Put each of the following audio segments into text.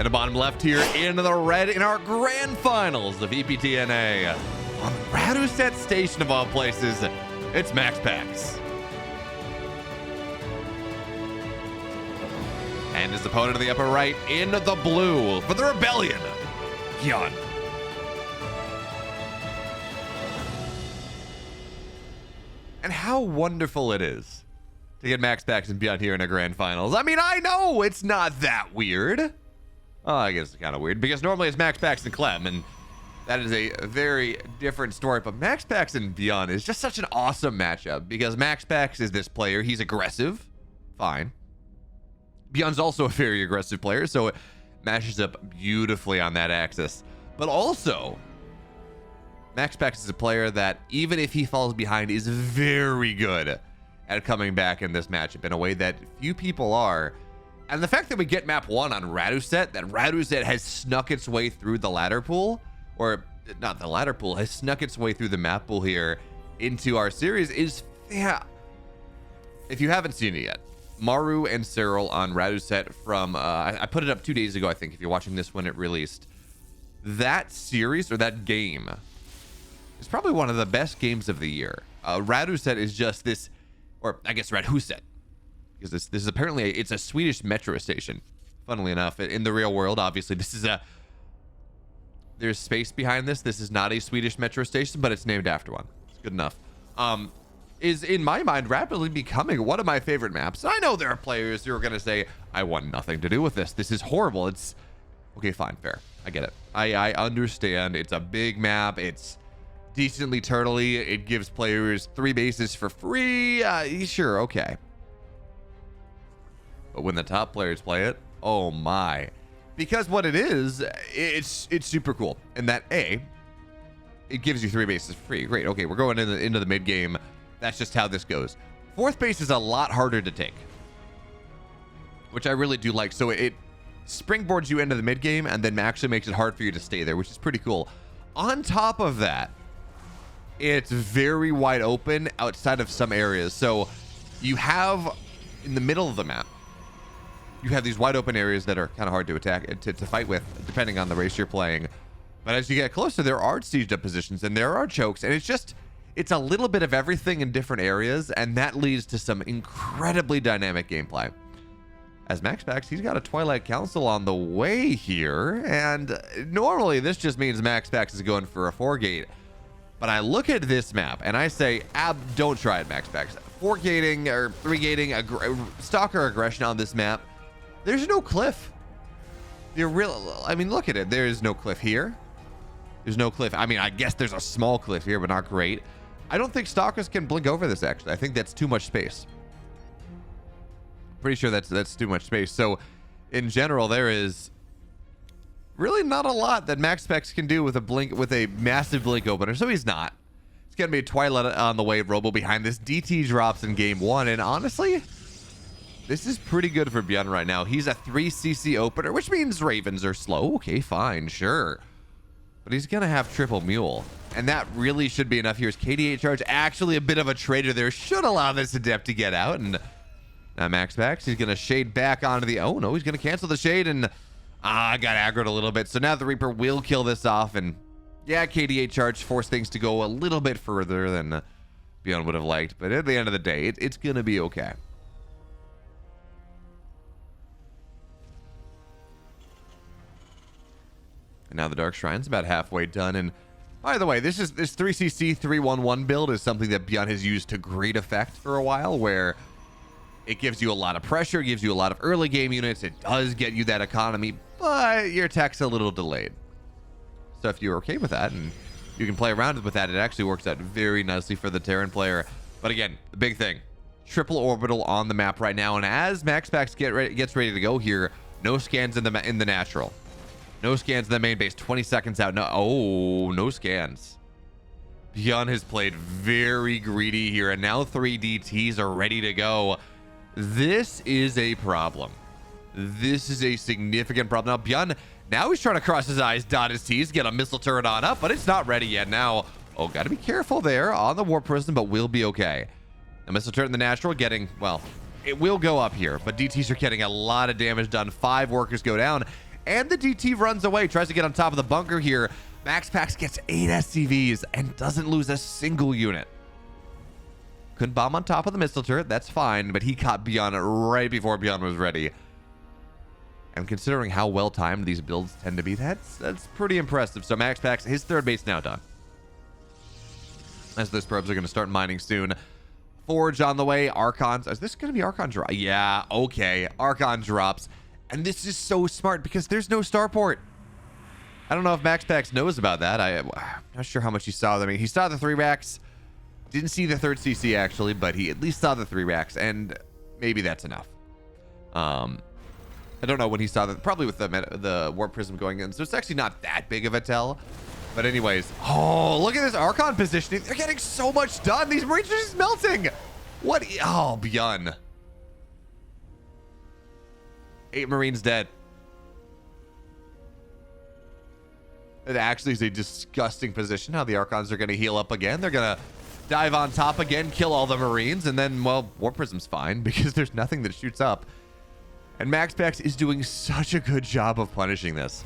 And the bottom left here into the red in our grand finals of EPTNA. On Raduset Station of all places, it's MaxPax. And his opponent in the upper right in the blue for the Rebellion, Byun. And how wonderful it is to get MaxPax and Byun here in a grand finals. I mean, I know it's not that weird. Oh, I guess it's kind of weird because normally it's MaxPax and Clem, and that is a very different story. But MaxPax and Byun is just such an awesome matchup because MaxPax is this player. He's aggressive. Fine. Byun's also a very aggressive player, so it matches up beautifully on that axis. But also, MaxPax is a player that, even if he falls behind, is very good at coming back in this matchup in a way that few people are. And the fact that we get map 1 on Raduset, that Raduset has snuck its way through the ladder pool, or not the ladder pool, has snuck its way through the map pool here into our series is, yeah. If you haven't seen it yet, Maru and Cyril on Raduset from, I put it up 2 days ago, I think, if you're watching this when it released. That series, or that game, is probably one of the best games of the year. Raduset is just this, or I guess Raduset, because this is apparently it's a Swedish metro station. Funnily enough, in the real world, obviously, this is there's space behind this. This is not a Swedish metro station, but it's named after one. It's good enough. Is in my mind rapidly becoming one of my favorite maps. I know there are players who are going to say, I want nothing to do with this. This is horrible. It's okay, fine, fair. I get it. I understand. It's a big map. It's decently turtly. It gives players 3 bases for free. Sure, okay. But when the top players play it, oh my. Because what it is, it's super cool. And that A, it gives you 3 bases for free. Great, okay, we're going into the mid game. That's just how this goes. 4th base is a lot harder to take, which I really do like. So it springboards you into the mid game and then actually makes it hard for you to stay there, which is pretty cool. On top of that, it's very wide open outside of some areas. So you have in the middle of the map, you have these wide open areas that are kind of hard to attack, to fight with, depending on the race you're playing. But as you get closer, there are sieged up positions and there are chokes, and it's a little bit of everything in different areas, and that leads to some incredibly dynamic gameplay. As MaxPax, he's got a Twilight Council on the way here, and normally this just means MaxPax is going for a 4-gate. But I look at this map and I say, don't try it, MaxPax. 4-gating or 3-gating stalker aggression on this map. There's no cliff. I mean, look at it. There's no cliff here. There's no cliff. I mean, I guess there's a small cliff here, but not great. I don't think stalkers can blink over this, actually. I think that's too much space. Pretty sure that's too much space. So, in general, there is really not a lot that MaxPax can do with a massive blink opener. So he's not. It's gonna be a Twilight on the way, Robo behind this. DT drops in game 1, and honestly, this is pretty good for Byun right now. He's a 3cc opener, which means Ravens are slow. Okay, fine, sure. But he's going to have triple mule. And that really should be enough. Here's KD8 charge. Actually, a bit of a traitor there. Should allow this adept to get out. And now MaxPax, he's going to shade back onto the... Oh, no, he's going to cancel the shade. And got aggroed a little bit. So now the Reaper will kill this off. And yeah, KD8 charge forced things to go a little bit further than Byun would have liked. But at the end of the day, it's going to be okay. And now the Dark Shrine's about halfway done. And by the way, this 3cc 311 build is something that Byun has used to great effect for a while, where it gives you a lot of pressure, gives you a lot of early game units. It does get you that economy, but your tech's a little delayed. So if you're okay with that and you can play around with that, it actually works out very nicely for the Terran player. But again, the big thing, triple orbital on the map right now. And as MaxPax gets ready to go here, no scans in the natural. No scans in the main base. 20 seconds out. No scans. Byun has played very greedy here, and now 3 DTs are ready to go. This is a problem. This is a significant problem. Now, Byun, now he's trying to cross his I's, dot his T's, get a missile turret on up, but it's not ready yet. Now, got to be careful there on the Warp Prism, but we'll be okay. A missile turret in the natural getting, well, it will go up here, but DTs are getting a lot of damage done. 5 workers go down. And the DT runs away, tries to get on top of the bunker here. MaxPax gets 8 SCVs and doesn't lose a single unit. Couldn't bomb on top of the missile turret, that's fine, but he caught Byun right before Byun was ready. And considering how well timed these builds tend to be, that's pretty impressive. So MaxPax, his third base now done. As those probes are going to start mining soon. Forge on the way. Archons. Is this going to be Archon drop? Yeah, okay. Archon drops. And this is so smart because there's no starport. I don't know if MaxPax knows about that. I'm not sure how much he saw. I mean, he saw the 3 racks. Didn't see the third CC actually, but he at least saw the 3 racks, and maybe that's enough. I don't know when he saw that. Probably with the warp prism going in, so it's actually not that big of a tell. But anyways, oh, look at this Archon positioning. They're getting so much done. These Marines are just melting. What? Oh, Byun. 8 Marines dead. It actually is a disgusting position how the Archons are going to heal up again. They're going to dive on top again, kill all the Marines, and then, well, Warp Prism's fine because there's nothing that shoots up. And MaxPax is doing such a good job of punishing this.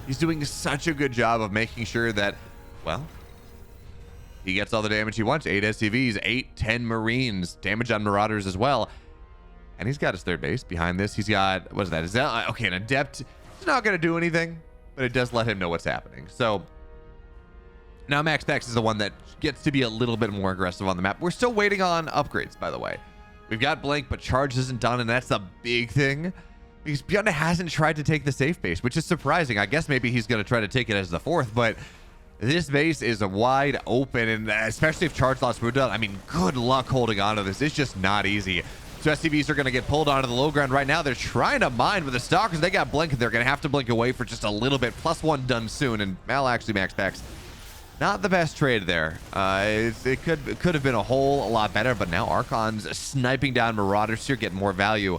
He's doing such a good job of making sure that, well, he gets all the damage he wants. 8 SCVs, 8, 10 Marines, damage on Marauders as well. And he's got his third base. Behind this, he's got, what is that? Is that, okay, an Adept. It's not going to do anything, but it does let him know what's happening. So now MaxPax is the one that gets to be a little bit more aggressive on the map. We're still waiting on upgrades, by the way. We've got Blank, but Charge isn't done, and that's a big thing. Because Byun hasn't tried to take the safe base, which is surprising. I guess maybe he's going to try to take it as the 4th, but this base is wide open, and especially if Charge lost moved out, I mean, good luck holding on to this. It's just not easy. So SCVs are going to get pulled onto the low ground right now. They're trying to mine with the Stalkers. They got Blink, and they're going to have to blink away for just a little bit. +1 done soon, and well, actually, MaxPax, not the best trade there. It could have been a whole lot better, but now Archon's sniping down Marauders here, getting more value.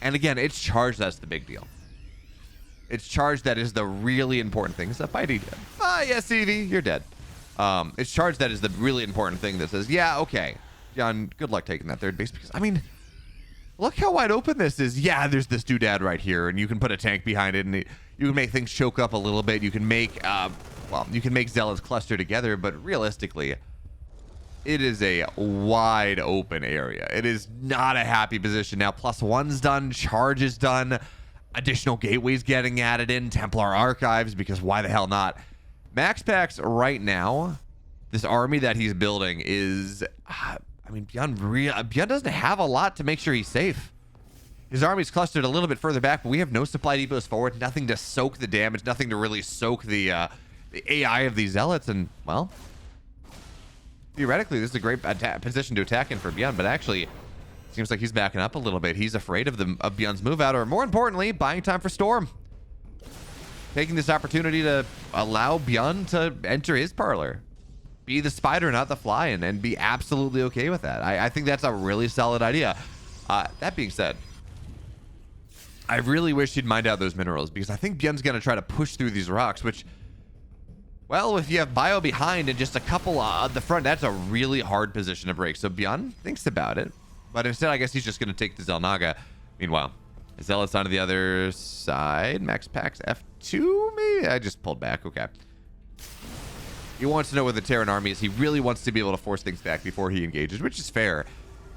And again, it's Charge that's the big deal. It's Charge that is the really important thing. It's a fight. Yes, CV, you're dead. It's Charge that is the really important thing that says, yeah, okay, Byun, good luck taking that third base. Because, I mean, look how wide open this is. Yeah, there's this doodad right here, and you can put a tank behind it, and you can make things choke up a little bit. You can make, well, you can make Zealots cluster together, but realistically, it is a wide open area. It is not a happy position. Now, +1's done, Charge is done, additional gateways getting added in, Templar Archives, because why the hell not? MaxPax right now, this army that he's building is, I mean, Byun doesn't have a lot to make sure he's safe. His army's clustered a little bit further back, but we have no supply depots forward, nothing to soak the damage, nothing to really soak the AI of these Zealots, and, well, theoretically, this is a great position to attack in for Byun, but actually, seems like he's backing up a little bit. He's afraid of Byun's move out, or more importantly, buying time for Storm. Taking this opportunity to allow Byun to enter his parlor. Be the spider, not the fly, and be absolutely okay with that. I think that's a really solid idea. That being said, I really wish he'd mined out those minerals, because I think Byun's going to try to push through these rocks, which, well, if you have Bio behind and just a couple at the front, that's a really hard position to break. So Byun thinks about it, but instead I guess he's just going to take the Zelnaga. Meanwhile, Zealot's onto the other side. MaxPax F2, maybe? I just pulled back. Okay. He wants to know where the Terran army is. He really wants to be able to force things back before he engages, which is fair.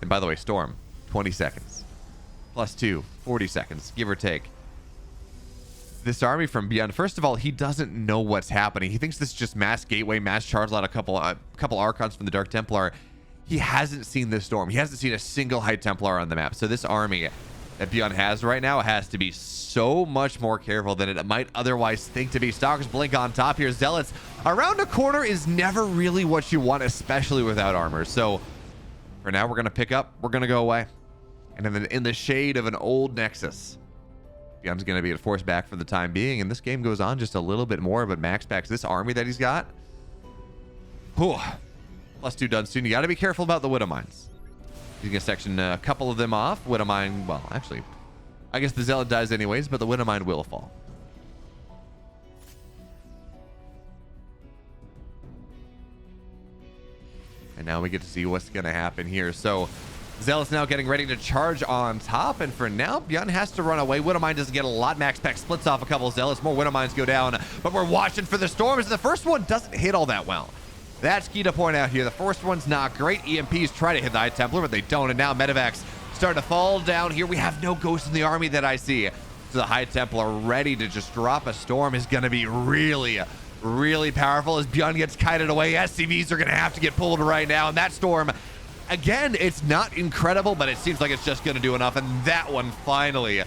And by the way, Storm, 20 seconds. +2, 40 seconds, give or take. This army from Byun, first of all, he doesn't know what's happening. He thinks this is just mass gateway, mass charge lot, a couple Archons from the Dark Templar. He hasn't seen this Storm. He hasn't seen a single High Templar on the map. So this army that Byun has right now has to be so much more careful than it might otherwise think to be. Stalkers blink on top here. Zealots around a corner is never really what you want, especially without armor. So for now, we're going to pick up. We're going to go away. And in the shade of an old Nexus, Byun's going to be forced back for the time being, and this game goes on just a little bit more, but MaxPax, this army that he's got, whew, +2 done soon. You got to be careful about the Widow Mines. He's going to section a couple of them off. Widow Mine, well, actually, I guess the Zealot dies anyways, but the Widow Mine will fall. And now we get to see what's going to happen here. So Zealous now getting ready to charge on top, and for now, Byun has to run away. Widowmine doesn't get a lot. MaxPax splits off a couple of Zealots. More Widowmines go down, but we're watching for the storms. The first one doesn't hit all that well. That's key to point out here. The first one's not great. EMPs try to hit the High Templar, but they don't, and now Medevacs starting to fall down here. We have no ghosts in the army that I see. So the High Templar ready to just drop a storm is going to be really, really powerful as Byun gets kited away. SCVs are going to have to get pulled right now, and that storm, again, it's not incredible, but it seems like it's just going to do enough. And that one finally,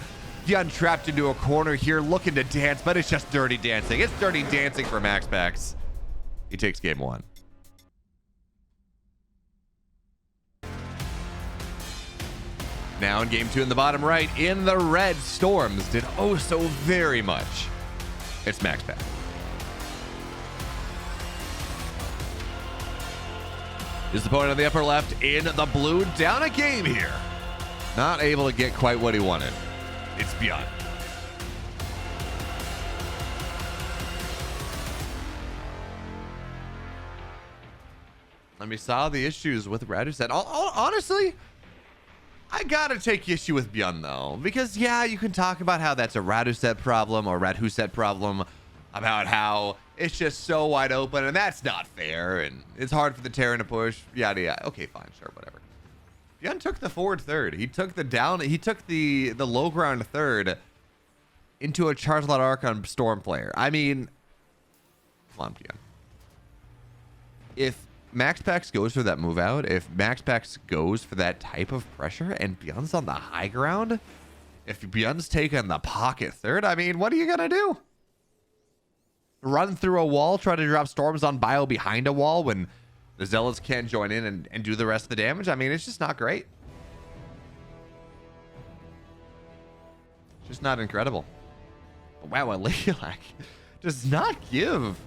Byun trapped into a corner here, looking to dance, but it's just dirty dancing. It's dirty dancing for MaxPax. He takes game one. Now in game two in the bottom right, in the red, Storms did oh so very much. It's MaxPax. His opponent on the upper left in the blue, down a game here. Not able to get quite what he wanted. It's Byun. And we saw the issues with Raduset. Honestly, I gotta take issue with Byun though, because yeah, you can talk about how that's a Raduset problem or Radhuset problem, about how it's just so wide open, and that's not fair, and it's hard for the Terran to push, yada yada. Okay, fine, sure, whatever. Byun took the forward third. He took the down. He took the low ground third into a Charge Lot Archon Storm player. I mean, come on, Byun. If MaxPax goes for that move out, if MaxPax goes for that type of pressure, and Byun's on the high ground, if Byun's taking the pocket third, I mean, what are you gonna do? Run through a wall, try to drop storms on bio behind a wall when the Zealots can't join in and do the rest of the damage? I mean, it's just not great. It's just not incredible. Wow, Leilak does not give...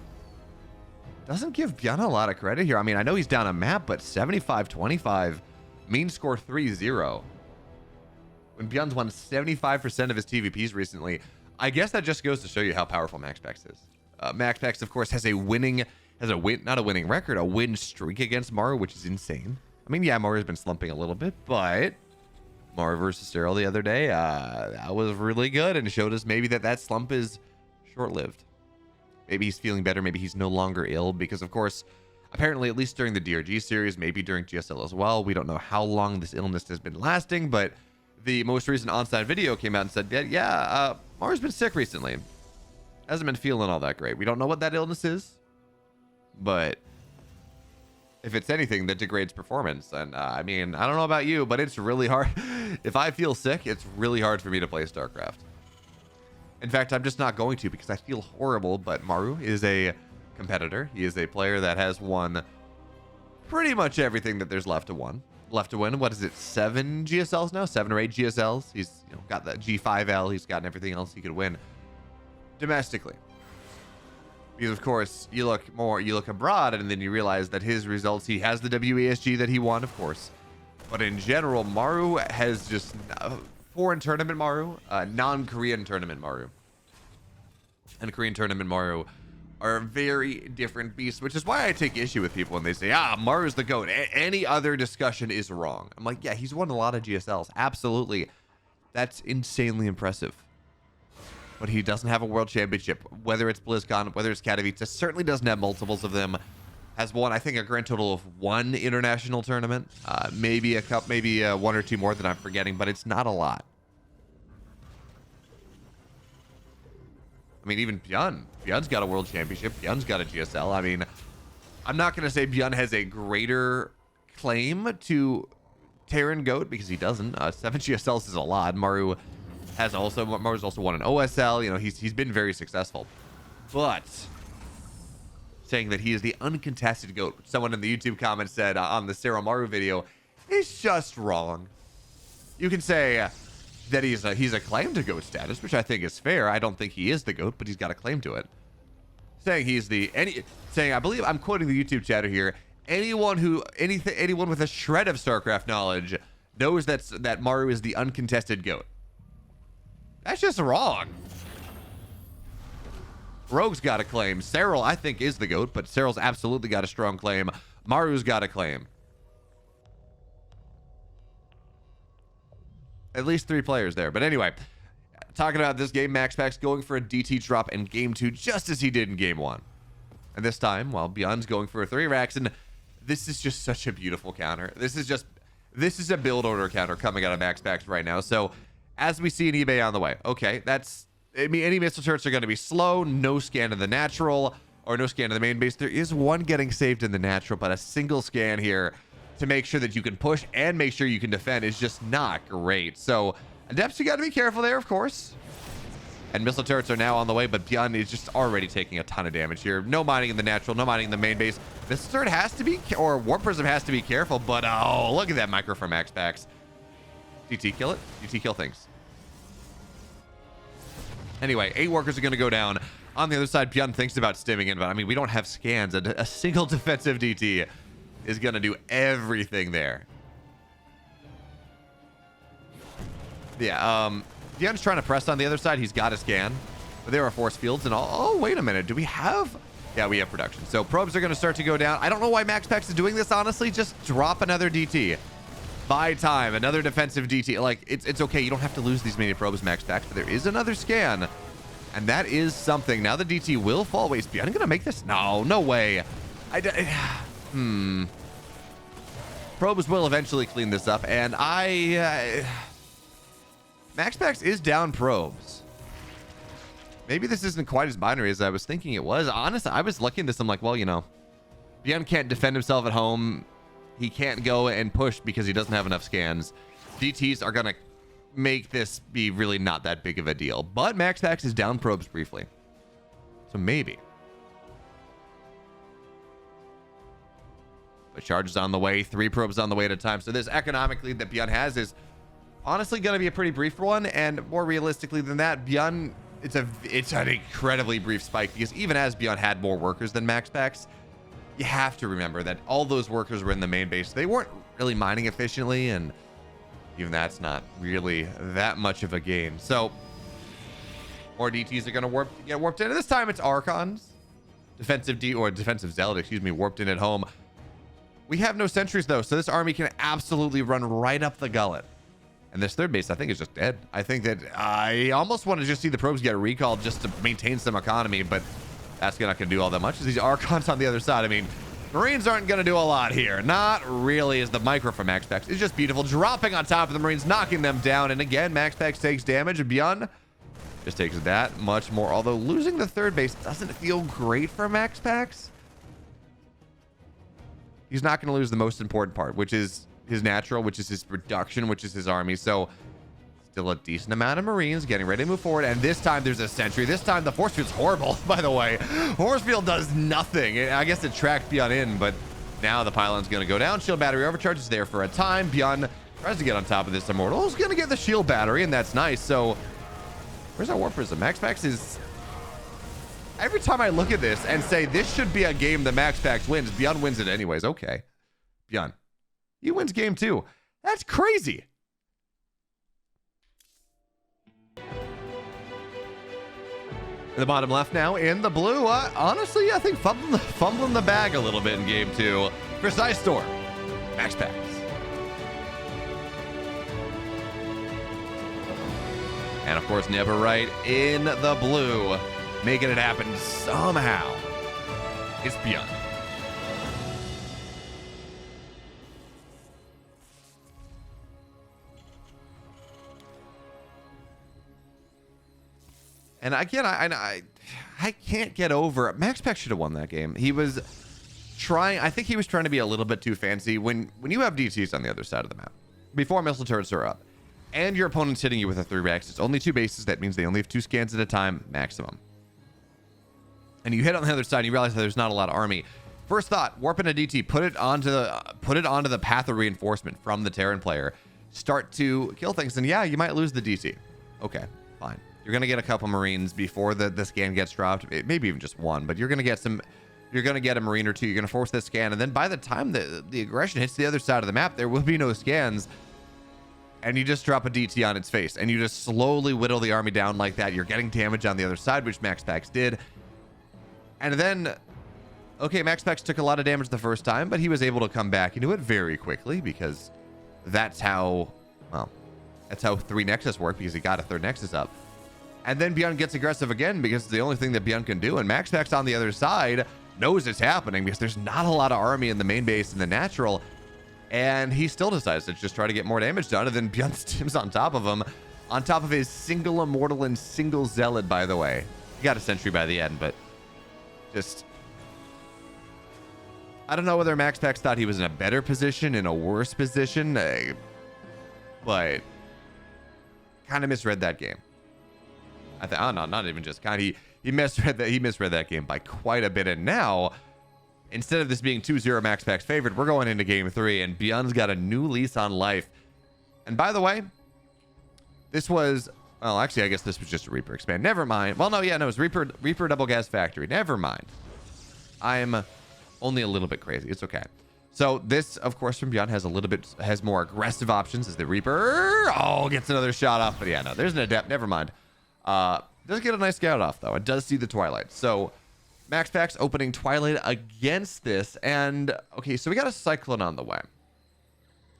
Doesn't give Byun a lot of credit here. I mean, I know he's down a map, but 75-25, mean score 3-0. When Byun's won 75% of his TVPs recently, I guess that just goes to show you how powerful MaxPax is. MaxPax, of course, has a win streak against Maru, which is insane. I mean, yeah, Maru's been slumping a little bit, but Maru versus Cyril the other day, that was really good and showed us maybe that slump is short-lived. Maybe he's feeling better. Maybe he's no longer ill because, of course, apparently, at least during the DRG series, maybe during GSL as well, we don't know how long this illness has been lasting, but the most recent on-site video came out and said, yeah, Maru's been sick recently. Hasn't been feeling all that great. We don't know what that illness is, but if it's anything that degrades performance, and I mean, I don't know about you, but it's really hard. If I feel sick, it's really hard for me to play StarCraft. In fact, I'm just not going to because I feel horrible, but Maru is a competitor. He is a player that has won pretty much everything that there's left to win. What is it, 7 GSLs now? 7 or 8 GSLs? He's got that G5L. He's gotten everything else he could win domestically. Because, of course, you look abroad, and then you realize that his results, he has the WESG that he won, of course. But in general, Maru has just... foreign tournament Maru, non-Korean tournament Maru, and Korean tournament Maru are very different beasts, which is why I take issue with people when they say, Maru's the GOAT. Any other discussion is wrong. I'm like, yeah, he's won a lot of GSLs. Absolutely. That's insanely impressive. But he doesn't have a world championship, whether it's BlizzCon, whether it's Katowice, certainly doesn't have multiples of them. Has won, I think, a grand total of 1 international tournament, maybe a cup, maybe 1 or 2 more that I'm forgetting, but it's not a lot. I mean, even Byun's got a world championship. Byun's got a GSL. I mean, I'm not going to say Byun has a greater claim to Terran GOAT because he doesn't. 7 GSLs is a lot. Maru's also won an OSL. You know, he's been very successful, but saying that he is the uncontested GOAT, someone in the YouTube comments said on the Cyril Maru video, is just wrong. You can say that he's a claim to GOAT status, which I think is fair. I don't think he is the GOAT, but he's got a claim to it. Saying I believe I'm quoting the YouTube chatter here. Anyone with a shred of StarCraft knowledge knows that Maru is the uncontested GOAT. That's just wrong. Rogue's got a claim. Cyril, I think, is the GOAT, but Cyril's absolutely got a strong claim. Maru's got a claim. At least 3 players there. But anyway, talking about this game, MaxPax going for a DT drop in game 2, just as he did in game 1. And this time, well, Byun's going for a 3 racks, and this is just such a beautiful counter. This is a build order counter coming out of MaxPax right now. So as we see an eBay on the way, okay, I mean, any missile turrets are going to be slow, no scan of the natural, or no scan of the main base. There is one getting saved in the natural, but a single scan here to make sure that you can push and make sure you can defend is just not great. So Adepts, you got to be careful there, of course. And missile turrets are now on the way, but Byun is just already taking a ton of damage here. No mining in the natural, no mining in the main base. Missile turret has to be, or Warp Prism has to be careful, but oh, look at that micro from MaxPax. DT kill it? DT kill things. Anyway, 8 workers are going to go down. On the other side, Byun thinks about stimming in, but I mean, we don't have scans. A single defensive DT is going to do everything there. Yeah, Byun's trying to press on the other side. He's got a scan, but there are force fields and all. Oh, wait a minute. Do we have? Yeah, we have production. So probes are going to start to go down. I don't know why MaxPax is doing this, honestly. Just drop another DT. Buy time. Another defensive DT. Like, it's okay. You don't have to lose these many probes, MaxPax, but there is another scan. And that is something. Now the DT will fall. Wait, is Byun going to make this? No, no way. Probes will eventually clean this up. And MaxPax is down probes. Maybe this isn't quite as binary as I was thinking it was. Honestly, I was looking at this. I'm like, well, you know, Byun can't defend himself at home. He can't go and push because he doesn't have enough scans. DTs are going to make this be really not that big of a deal. But MaxPax is down probes briefly. So maybe. But charge is on the way. 3 probes on the way at a time. So this economic lead that Byun has is honestly going to be a pretty brief one. And more realistically than that, Byun, it's an incredibly brief spike, because even as Byun had more workers than MaxPax, you have to remember that all those workers were in the main base. They weren't really mining efficiently, and even that's not really that much of a gain. So more DTs are going to get warped in. And this time it's Archons, defensive Zealot, excuse me, warped in at home. We have no sentries though, so this army can absolutely run right up the gullet. And this third base, I think, is just dead. I think that I almost want to just see the probes get recalled just to maintain some economy, but that's not going to do all that much. These Archons on the other side, I mean, Marines aren't going to do a lot here. Not really, as the micro from MaxPax is just beautiful. Dropping on top of the Marines, knocking them down. And again, MaxPax takes damage. Byun just takes that much more. Although losing the third base doesn't feel great for MaxPax. He's not going to lose the most important part, which is his natural, which is his production, which is his army. So still a decent amount of Marines getting ready to move forward. And this time there's a sentry. This time the force field's horrible, by the way. Force field does nothing. I guess it tracked Byun in, but now the pylon's going to go down. Shield battery overcharge is there for a time. Byun tries to get on top of this Immortal. He's going to get the shield battery, and that's nice. So where's our Warp Prism? MaxPax is... Every time I look at this and say this should be a game that MaxPax wins, Byun wins it anyways. Okay. Byun, he wins game 2. That's crazy. In the bottom left now, in the blue, honestly, I think fumbling the bag a little bit in game 2. Precise Storm, MaxPax. And of course, Never Right in the blue, making it happen somehow. It's Byun. And again, I can't get over it. MaxPax should have won that game. He was trying, I think he was trying to be a little bit too fancy. When you have DTs on the other side of the map, before missile turrets are up, and your opponent's hitting you with a 3 racks, it's only 2 bases. That means they only have 2 scans at a time, maximum. And you hit on the other side, and you realize that there's not a lot of army. First thought, warp in a DT, put it onto the path of reinforcement from the Terran player. Start to kill things, and yeah, you might lose the DT. Okay, fine. You're going to get a couple Marines before the scan gets dropped. Maybe even just one, but you're going to get some. You're going to get a Marine or 2. You're going to force this scan, and then by the time the aggression hits the other side of the map, there will be no scans, and you just drop a DT on its face, and you just slowly whittle the army down like that. You're getting damage on the other side, which MaxPax did, and then, okay, MaxPax took a lot of damage the first time, but he was able to come back into it very quickly, because that's how, well, That's how 3 Nexus work, because he got a 3rd Nexus up. And then Byun gets aggressive again because it's the only thing that Byun can do. And MaxPax on the other side knows it's happening because there's not a lot of army in the main base in the natural. And he still decides to just try to get more damage done. And then Byun stims on top of him, on top of his single Immortal and single Zealot, by the way. He got a Sentry by the end, but just... I don't know whether MaxPax thought he was in a better position, in a worse position, but kind of misread that game. Oh no, not even just kind of. He misread that game by quite a bit. And now, instead of this being 2-0 MaxPax favored, we're going into game 3, and Byun's got a new lease on life. And by the way, this was, well, actually, I guess this was just a Reaper expand. Never mind. Well, no, yeah, no, it was Reaper Double Gas Factory. Never mind. I'm only a little bit crazy. It's okay. So this, of course, from Byun has more aggressive options as the Reaper. Oh, gets another shot off. But yeah, no, there's an Adept. Never mind. Does get a nice scout off, though. It does see the Twilight. So MaxPax opening Twilight against this. And, okay, so we got a Cyclone on the way.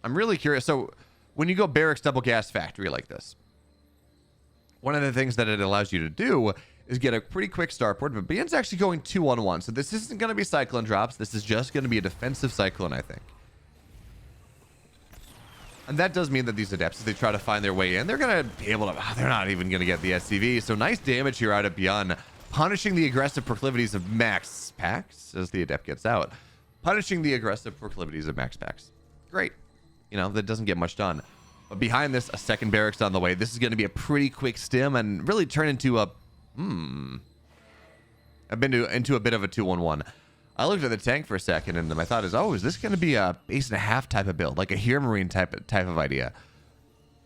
I'm really curious. So when you go Barracks Double Gas Factory like this, one of the things that it allows you to do is get a pretty quick starport. But Byun's actually going 2-on-1. So this isn't going to be Cyclone drops. This is just going to be a defensive Cyclone, I think. And that does mean that these Adepts, as they try to find their way in, they're going to be able to... they're not even going to get the SCV. So nice damage here out of Byun, punishing the aggressive proclivities of MaxPax as the Adept gets out. Punishing the aggressive proclivities of MaxPax. Great. You know, that doesn't get much done. But behind this, a second Barracks on the way. This is going to be a pretty quick stim and really turn into a... I've been into a bit of a 2-1-1. I looked at the tank for a second, and my thought is, oh, is this going to be a base and a half type of build, like a Here Marine type of idea?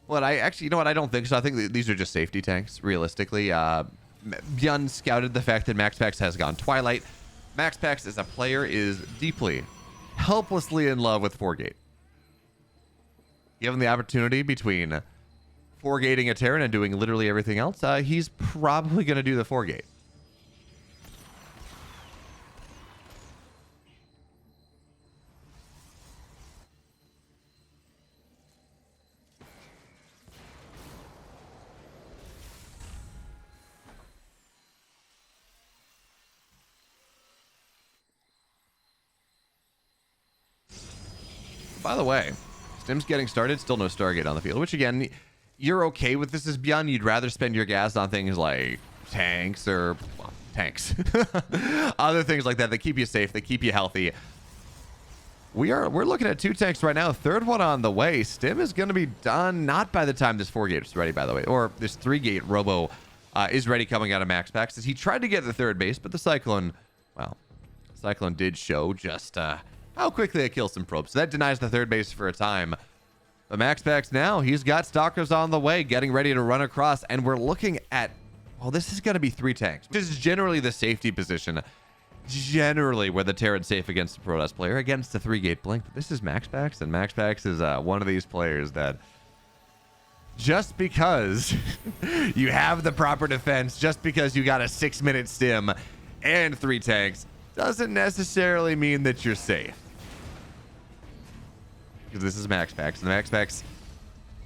Well, I actually, you know what? I don't think so. I think these are just safety tanks, realistically. Byun scouted the fact that MaxPax has gone Twilight. MaxPax as a player is deeply, helplessly in love with 4-gate. Given the opportunity between 4-gating a Terran and doing literally everything else, he's probably going to do the 4-gate. By the way, Stim's getting started, still no Stargate on the field, which again, you're okay with this as Byun. You'd rather spend your gas on things like tanks or, well, tanks. Other things like that keep you safe, that keep you healthy. We're looking at 2 tanks right now. 3rd one on the way. Stim is going to be done not by the time this 4-gate is ready, by the way, or this 3-gate Robo is ready coming out of MaxPax. As he tried to get the 3rd base, but the Cyclone, well, Cyclone did show just how quickly it kills some probes. So that denies the 3rd base for a time. But MaxPax now, he's got Stalkers on the way, getting ready to run across, and we're looking at, well, this is going to be 3 tanks. This is generally the safety position, generally where the Terran's safe against the Protoss player, against the 3-gate blink. But this is MaxPax, and MaxPax is one of these players that just because you have the proper defense, just because you got a 6-minute stim and 3 tanks, doesn't necessarily mean that you're safe. Because this is MaxPax, and MaxPax,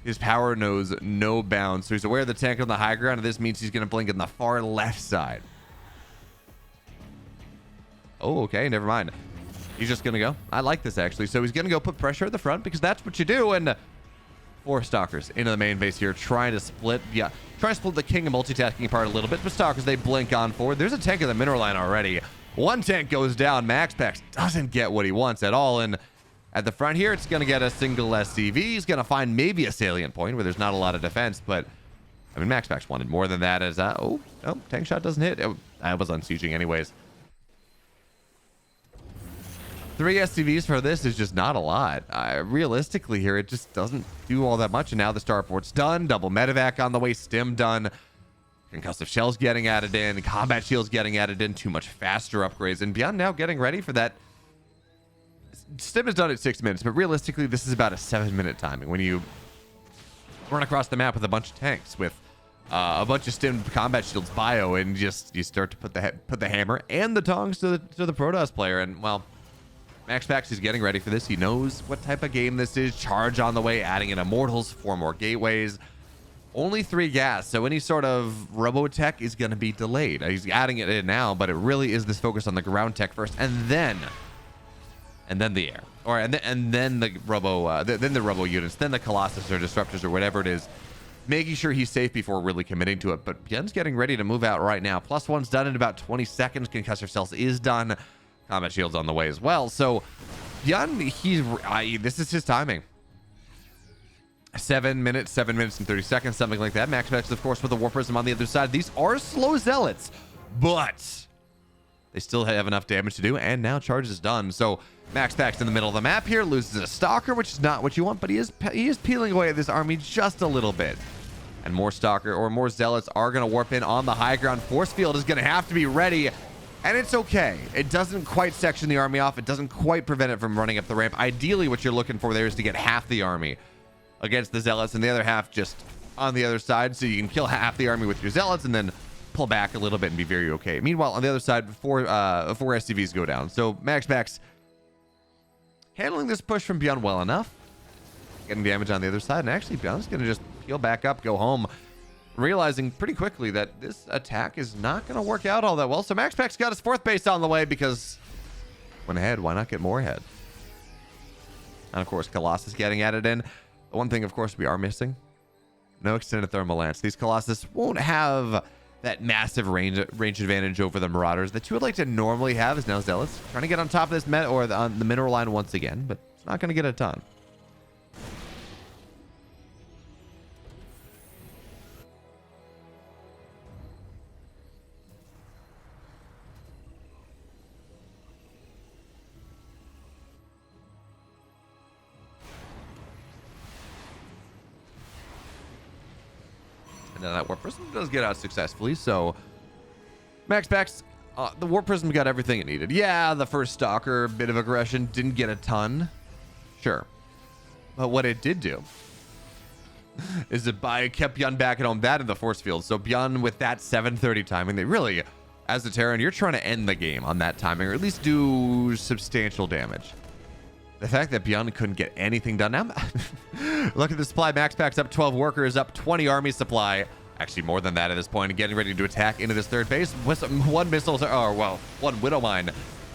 his power knows no bounds. So he's aware of the tank on the high ground, and this means he's going to blink in the far left side. Oh, okay, never mind. He's just going to go. I like this, actually. So he's going to go put pressure at the front, because that's what you do. And 4 Stalkers into the main base here, trying to split. Yeah, trying to split the King and multitasking apart a little bit. But Stalkers, they blink on forward. There's a tank in the mineral line already. 1 tank goes down. MaxPax doesn't get what he wants at all. And at the front here, it's going to get a single SCV. He's going to find maybe a salient point where there's not a lot of defense. But, I mean, MaxPax wanted more than that. As oh, tank shot doesn't hit. I was unsieging anyways. 3 SCVs for this is just not a lot. Realistically here, it just doesn't do all that much. And now the starport's done. Double medevac on the way. Stim done. Concussive shells getting added in. Combat shields getting added in. Too much faster upgrades. And Byun now getting ready for that. Stim is done at 6 minutes, but realistically, this is about a 7-minute timing. When you run across the map with a bunch of tanks, with a bunch of Stim combat shields bio, and just you start to put the hammer and the tongs to the Protoss player, and well, MaxPax is getting ready for this. He knows what type of game this is. Charge on the way, adding in Immortals, 4 more gateways. Only 3 gas, so any sort of robo tech is going to be delayed. He's adding it in now, but it really is this focus on the ground tech first, and then the air, and then the robo units, then the Colossus or Disruptors or whatever it is, making sure he's safe before really committing to it. But Byun's getting ready to move out right now. +1's done in about 20 seconds. Concussor cells is done. Combat shield's on the way as well. So Byun, this is his timing. 7 minutes and 30 seconds, something like that. MaxPax, of course, with the War Prism on the other side. These are slow zealots, but they still have enough damage to do, and now charge is done. So MaxPax in the middle of the map here loses a Stalker, which is not what you want, but he is peeling away at this army just a little bit. And more Stalker or more Zealots are going to warp in on the high ground. Force field is going to have to be ready, and it's okay. It doesn't quite section the army off. It doesn't quite prevent it from running up the ramp. Ideally, what you're looking for there is to get half the army against the Zealots and the other half just on the other side, so you can kill half the army with your Zealots and then pull back a little bit and be very okay. Meanwhile, on the other side, 4 SCVs go down. So MaxPax handling this push from Byun well enough, getting damage on the other side, and actually Byun's going to just peel back up, go home, realizing pretty quickly that this attack is not going to work out all that well. So MaxPax got his 4th base on the way because went ahead. Why not get more ahead? And of course, Colossus getting added in. The one thing, of course, we are missing: no extended thermal lance. These Colossus won't have that massive range advantage over the Marauders that you would like to normally have as now Zealots. Trying to get on top of this on the mineral line once again, but it's not going to get a ton. That Warp Prism does get out successfully, so MaxPax, the Warp Prism got everything it needed. Yeah, the first Stalker, bit of aggression, didn't get a ton, sure, but what it did do is it kept Byun back at home, that in the force field. So Byun with that 7:30 timing, they really, as a Terran, you're trying to end the game on that timing, or at least do substantial damage. The fact that Byun couldn't get anything done now. Look at the supply. MaxPax up 12 workers, up 20 army supply. Actually, more than that at this point. Getting ready to attack into this 3rd base. One missile, one Widow Mine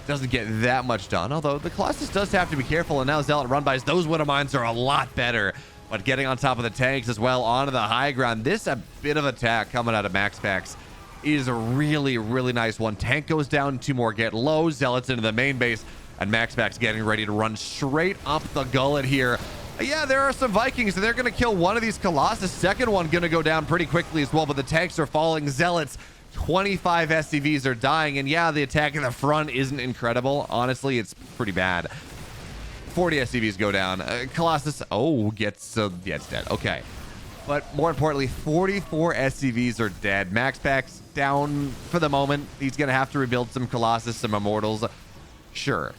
doesn't get that much done. Although the Colossus does have to be careful. And now Zealot run-bys. Those Widow Mines are a lot better. But getting on top of the tanks as well onto the high ground. This a bit of attack coming out of MaxPax is a really, really nice one. Tank goes down. 2 more get low. Zealots into the main base. And MaxPax getting ready to run straight up the gullet here. Yeah, there are some Vikings, and they're going to kill one of these Colossus. Second one going to go down pretty quickly as well, but the tanks are falling. Zealots, 25 SCVs are dying, and yeah, the attack in the front isn't incredible. Honestly, it's pretty bad. 40 SCVs go down. Colossus, yeah, it's dead. Okay. But more importantly, 44 SCVs are dead. MaxPax down for the moment. He's going to have to rebuild some Colossus, some Immortals. Sure.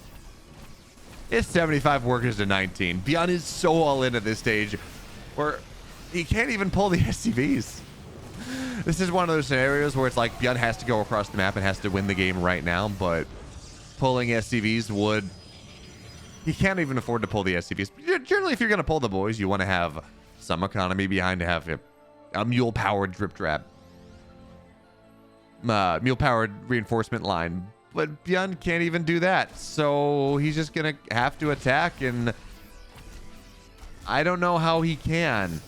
It's 75 workers to 19. Byun is so all in at this stage where he can't even pull the SCVs. This is one of those scenarios where it's like Byun has to go across the map and has to win the game right now, but pulling SCVs would... He can't even afford to pull the SCVs. Generally, if you're going to pull the boys, you want to have some economy behind to have a mule-powered drip trap. Mule-powered reinforcement line. But Byun can't even do that, so he's just gonna have to attack, and I don't know how he can.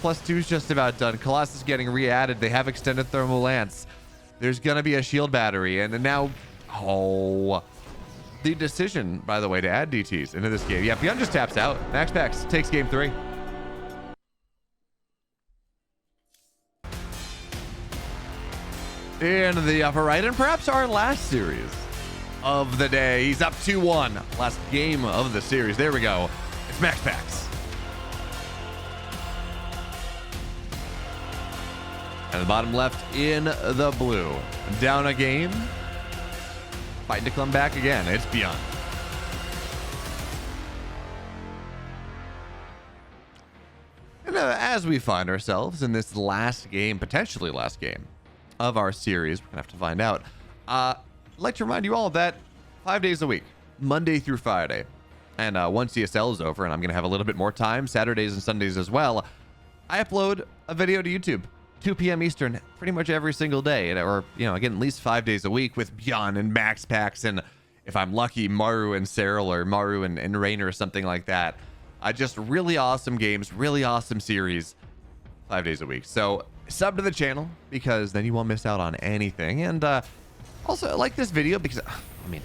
+2 is just about done. Colossus getting re-added. They have extended thermal lance. There's gonna be a shield battery, and now, the decision, by the way, to add DTs into this game. Yeah, Byun just taps out. MaxPax takes game 3. In the upper right, and perhaps our last series of the day. He's up 2-1. Last game of the series. There we go. It's MaxPax. And the bottom left in the blue. Down a game. Fighting to come back again. It's Byun. And as we find ourselves in this last game, potentially last game of our series, we're gonna have to find out. I'd like to remind you all that 5 days a week Monday through Friday. And once CSL is over and I'm going to have a little bit more time, Saturdays and Sundays as well, I upload a video to YouTube, 2 p.m. Eastern, pretty much every single day. Or, you know, again, at least 5 days a week with Byun and MaxPax and, if I'm lucky, Maru and Cyril or Maru and Rainer or something like that. Just really awesome games, really awesome series, 5 days a week. So sub to the channel because then you won't miss out on anything. And also like this video because, I mean,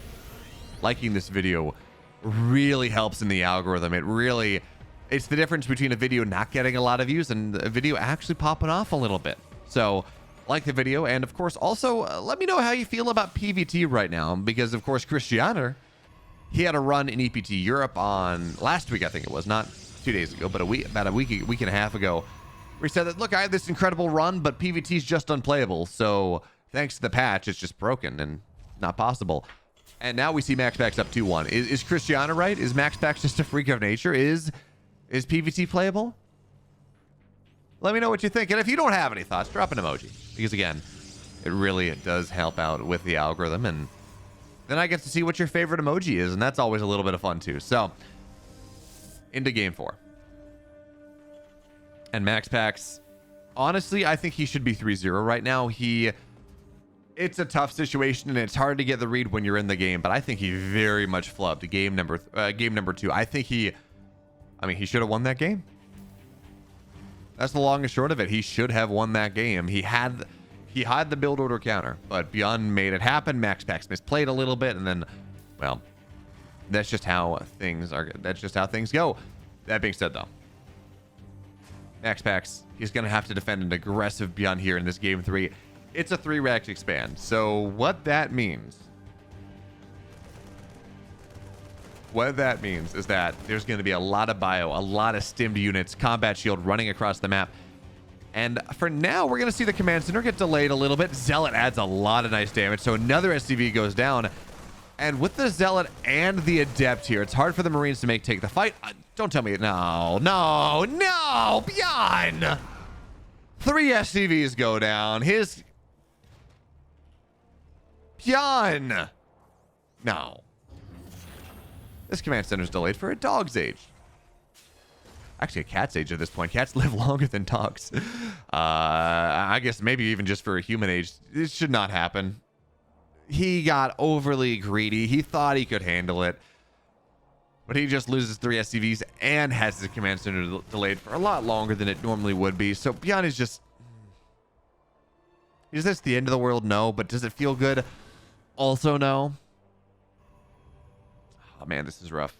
liking this video really helps in the algorithm. It's the difference between a video not getting a lot of views and a video actually popping off a little bit. So like the video, and of course also let me know how you feel about PvT right now, because of course Christianer, he had a run in EPT Europe on last week, I think it was, not 2 days ago, but about a week and a half ago, where he said that, look, I had this incredible run, but PvT is just unplayable. So thanks to the patch, it's just broken and not possible. And now we see MaxPax up 2-1. Is Christiana right? Is MaxPax just a freak of nature? Is PvT playable? Let me know what you think. And if you don't have any thoughts, drop an emoji. Because again, it really does help out with the algorithm. And then I get to see what your favorite emoji is. And that's always a little bit of fun too. So, into game 4. And MaxPax, honestly, I think he should be 3-0 right now. It's a tough situation, and it's hard to get the read when you're in the game, but I think he very much flubbed game number 2. I think he should have won that game. That's the long and short of it. He should have won that game. He had the build order counter, but Byun made it happen. MaxPax misplayed a little bit, and then, well, that's just how things are. That's just how things go. That being said, though, MaxPax, he's going to have to defend an aggressive Byun here in this game 3. It's a 3-rack expand. So what that means is that there's going to be a lot of bio, a lot of stimmed units, combat shield running across the map. And for now, we're going to see the command center get delayed a little bit. Zealot adds a lot of nice damage. So another SCV goes down. And with the Zealot and the Adept here, it's hard for the Marines to take the fight. Don't tell me. No, Byun! 3 SCVs go down. Byun! No. This command center is delayed for a dog's age. Actually, a cat's age at this point. Cats live longer than dogs. I guess maybe even just for a human age. This should not happen. He got overly greedy. He thought he could handle it. But he just loses 3 SCVs and has his command center delayed for a lot longer than it normally would be. So Byun is just... Is this the end of the world? No. But does it feel good? Also no. Oh man, this is rough.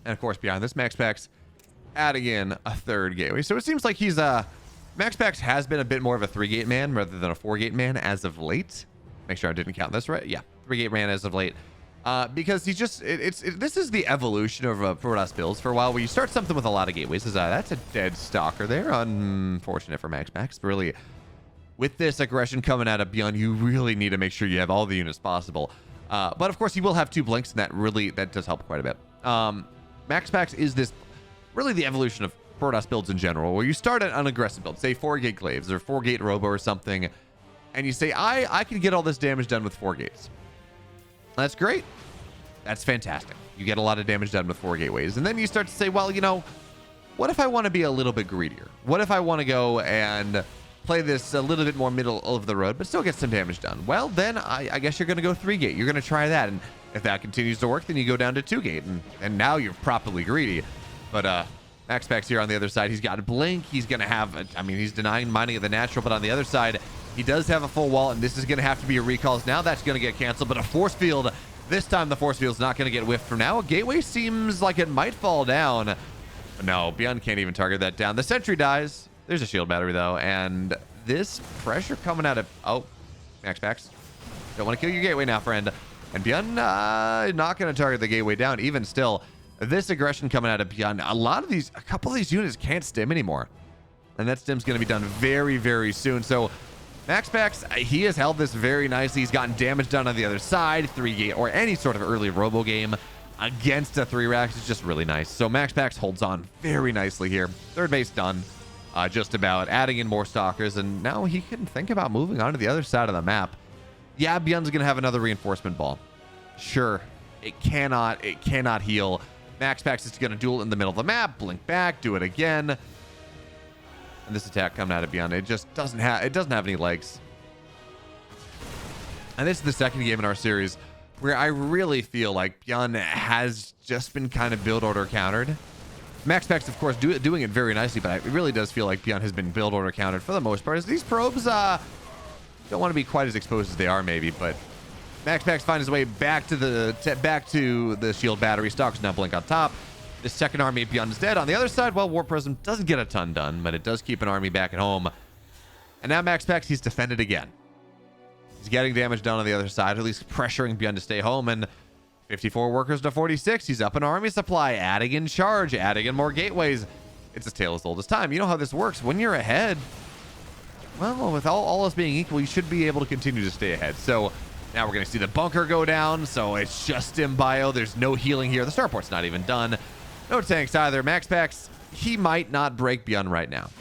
And of course, behind this, MaxPax adding in a 3rd gateway. So it seems like he's MaxPax has been a bit more of a 3-gate man rather than a 4-gate man as of late. Make sure I didn't count this right. Yeah, 3-gate man as of late. Because he's just this is the evolution of Protoss builds for a while, where you start something with a lot of gateways. That's a dead stalker there. Unfortunate for MaxPax. Really, with this aggression coming out of Byun, you really need to make sure you have all the units possible. But of course, he will have 2 blinks, and that does help quite a bit. MaxPax is this really the evolution of Protoss builds in general, where you start an unaggressive build, say 4-gate Glaives or 4-gate Robo or something, and you say, I can get all this damage done with 4 gates. That's great. That's fantastic. You get a lot of damage done with 4 gateways. And then you start to say, well, you know, what if I want to be a little bit greedier? What if I want to go and play this a little bit more middle of the road, but still get some damage done? Well, then I guess you're going to go 3-gate. You're going to try that. And if that continues to work, then you go down to 2-gate. And now you're properly greedy. But MaxPax here on the other side, he's got a blink. He's going to have, he's denying mining of the natural, but on the other side, he does have a full wall, and this is going to have to be a recalls. Now that's going to get canceled, but a force field. This time the force field's not going to get whiffed for now. Gateway seems like it might fall down. But no, Byun can't even target that down. The sentry dies. There's a shield battery, though, and this pressure coming out of... Oh, MaxPax. Don't want to kill your gateway now, friend. And Byun not going to target the gateway down. Even still, this aggression coming out of Byun, a couple of these units can't stim anymore. And that stim's going to be done very, very soon. So MaxPax, he has held this very nicely. He's gotten damage done on the other side, 3-gate, or any sort of early robo game against a 3-rack is just really nice. So MaxPax holds on very nicely here. Third base done. Just about adding in more stalkers, and now he can think about moving on to the other side of the map. Yeah, Byun's gonna have another reinforcement ball. Sure, it cannot heal. MaxPax is gonna duel in the middle of the map, blink back, do it again, and this attack coming out of Byun, it just doesn't have any legs. And this is the second game in our series where I really feel like Byun has just been kind of build order countered. MaxPax, of course, doing it very nicely, but it really does feel like Byun has been build order countered for the most part. As these probes don't want to be quite as exposed as they are, maybe, but MaxPax finds his way back to the shield battery. Stalkers now blink on top. The second army of Byun is dead. On the other side, well, War Prism doesn't get a ton done, but it does keep an army back at home. And now MaxPax, he's defended again. He's getting damage done on the other side, at least pressuring Byun to stay home, and 54 workers to 46. He's up an army supply, adding in charge, adding in more gateways. It's a tale as old as time. You know how this works. When you're ahead, well, with all else being equal, you should be able to continue to stay ahead. So now we're going to see the bunker go down. So it's just in bio. There's no healing here. The starport's not even done. No tanks either. MaxPax, he might not break Byun right now,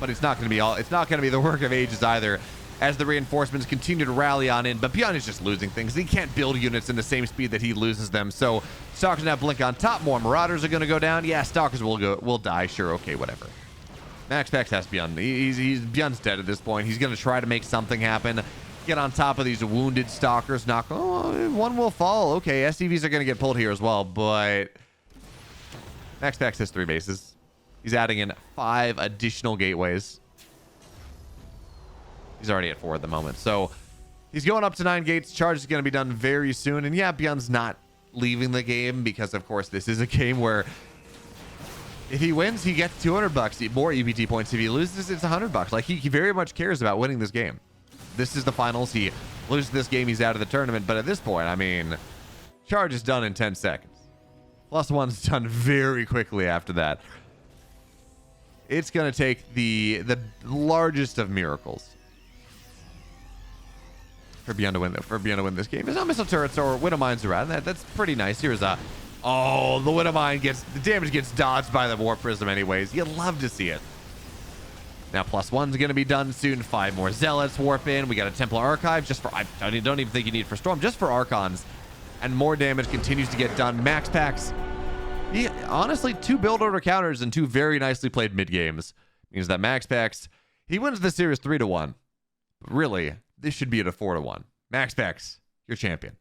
but it's not going to be the work of ages either, as the reinforcements continue to rally on in. But Byun is just losing things. He can't build units in the same speed that he loses them. So Stalkers now blink on top. More Marauders are going to go down. Yeah, Stalkers will die. Sure, okay, whatever. MaxPax has Byun. Byun's dead at this point. He's going to try to make something happen. Get on top of these wounded Stalkers. Knock. Oh, one will fall. Okay, SCVs are going to get pulled here as well. But MaxPax has 3 bases. He's adding in 5 additional gateways. He's already at 4 at the moment. So he's going up to 9 gates. Charge is going to be done very soon. And yeah, Byun's not leaving the game because, of course, this is a game where if he wins, he gets $200. More EPT points. If he loses, it's $100. Like, he very much cares about winning this game. This is the finals. He loses this game, he's out of the tournament. But at this point, I mean, charge is done in 10 seconds. +1's done very quickly after that. It's going to take the largest of miracles for Byun to win this game. There's no missile turrets or widow mines around. That's pretty nice. Here's the widow mine the damage gets dodged by the War Prism anyways. You'd love to see it. Now +1's going to be done soon. 5 more zealots warp in. We got a Templar Archive just for, I don't even think you need for Storm, just for Archons. And more damage continues to get done. MaxPax, he honestly 2 build order counters and 2 very nicely played mid games means that MaxPax, he wins the series 3-1. But really, this should be at a 4-1. MaxPax, your champion.